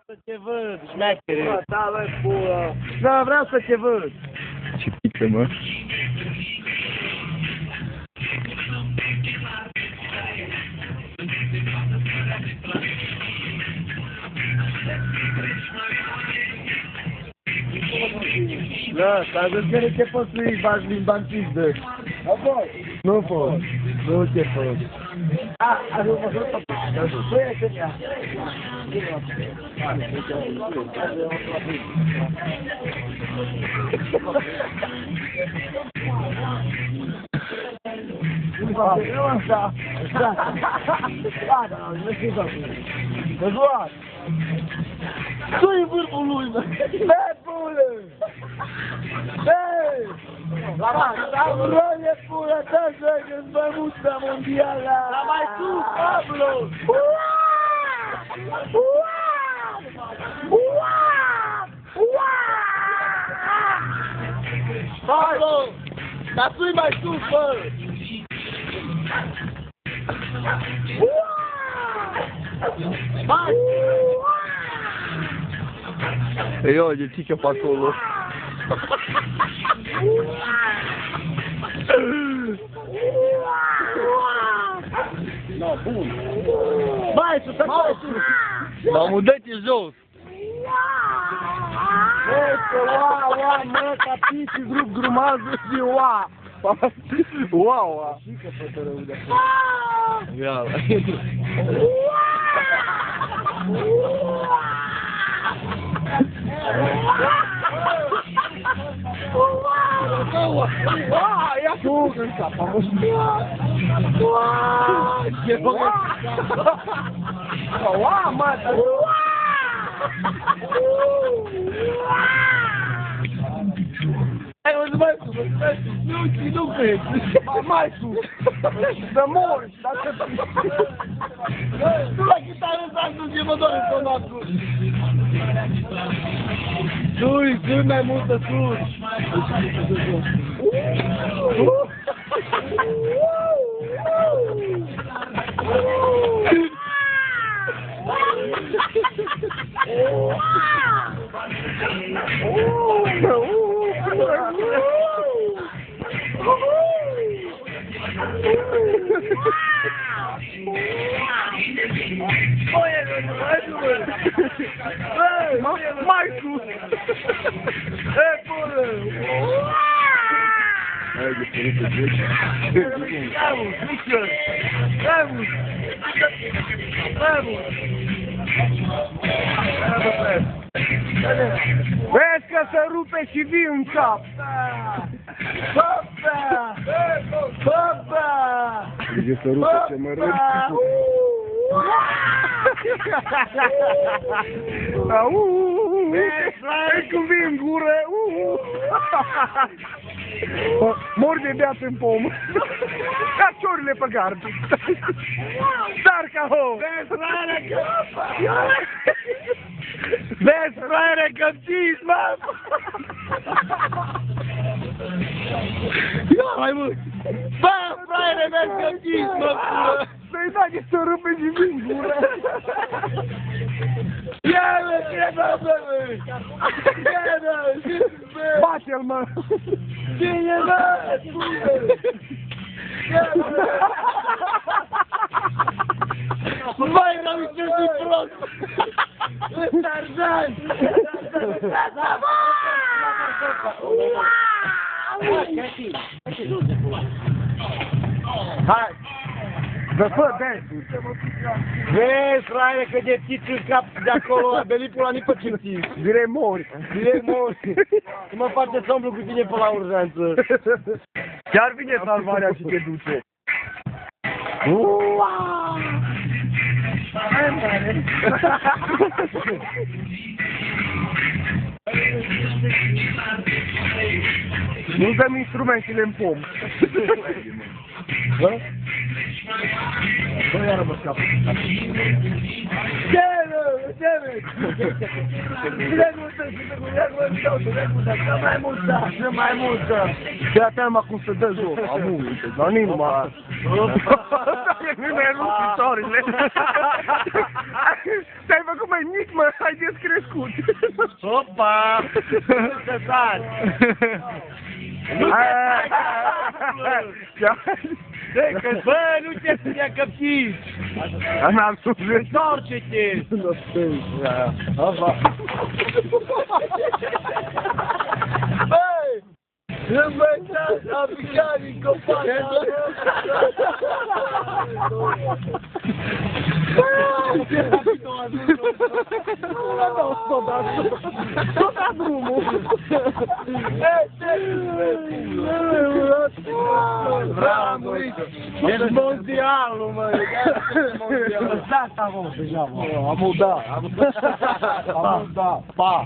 Să te văd, șmechere. Da, bă, pula. Da, vreau să te văd. Ce pică, mă? Da, s-a zis că nu te poți să-i bagi limba în pizdă. Nu pot. Nu te pot. Nu e că ea. Tu-i vârful lui, mă! Bă, pulă! Băi! Răie, pulă, dă-ți în bămuța mondială! La mai sus, Pablo! Pablo! Dar tu-i mai sus, bă! Hai! E o, de țică pe acolo. Mai sus, mai sus! Mamă, dă-te jos! Este ua, mă, capiți, grup grumază și ua! Wow! Și că fătă rău de Iala. Ia tu în cap, am ce băgă? Ua, mă, hai, o să mai sus, nu crezi, mai sus, să mori, dacă tu la chitară s-a sus, e mă doare sonatul. Sus, cât mai multă sus. Mai sus! E, bună! Hai, de părinte, deci. Vamos, Michel! Vamos! Vamos! Vezi că se rupe și vii în cap! Băbă! Băbă! De să rupe ce mă rău. Vezi cum vii în gură! Mor de beat în pom! Ca ciorile pe gard! Star ca ho! Vezi, fraiere, că... Vezi, fraiere, că țiși, mă! Ia mai mult! Bă, fraiere, vezi că țiși, mă! Să-i dai să rupe și vii în gură! Ia, mă, ce bă, bă! Ia, mă! Bate-l, mă! Cine, mă? Vai, rău, ce-ți prost! Tarzan! Hai! Bă, fă, dance! Vezi, fraiere, că de țiți în cap de acolo, a venit pula nici pe ce țiți. Direct mori. Direct mori. Nu mă face să umblu cu tine pe la urgență. Chiar vine salvarea și te duce. Uaaaa! Hai, mare! Nu dăm instrumentele în pom. Bă? Bă, iară mă scapă. Ce, Și mai multă. Și atentă cum se dă joc. Amulte, dar nici numai. Nu mai rup picioarele. Te-ai făcut mai mic, mă, ai descrescut. Opa! Să sari! Bă, nu te spunea că ptiți! N-am suflet. Întoarce-te! Băi! Învățați a picat din copac! Tot da drumul! Bravo! Ești mondialul, mă! Da, asta, mă, deja, mă! Am udat! Pa!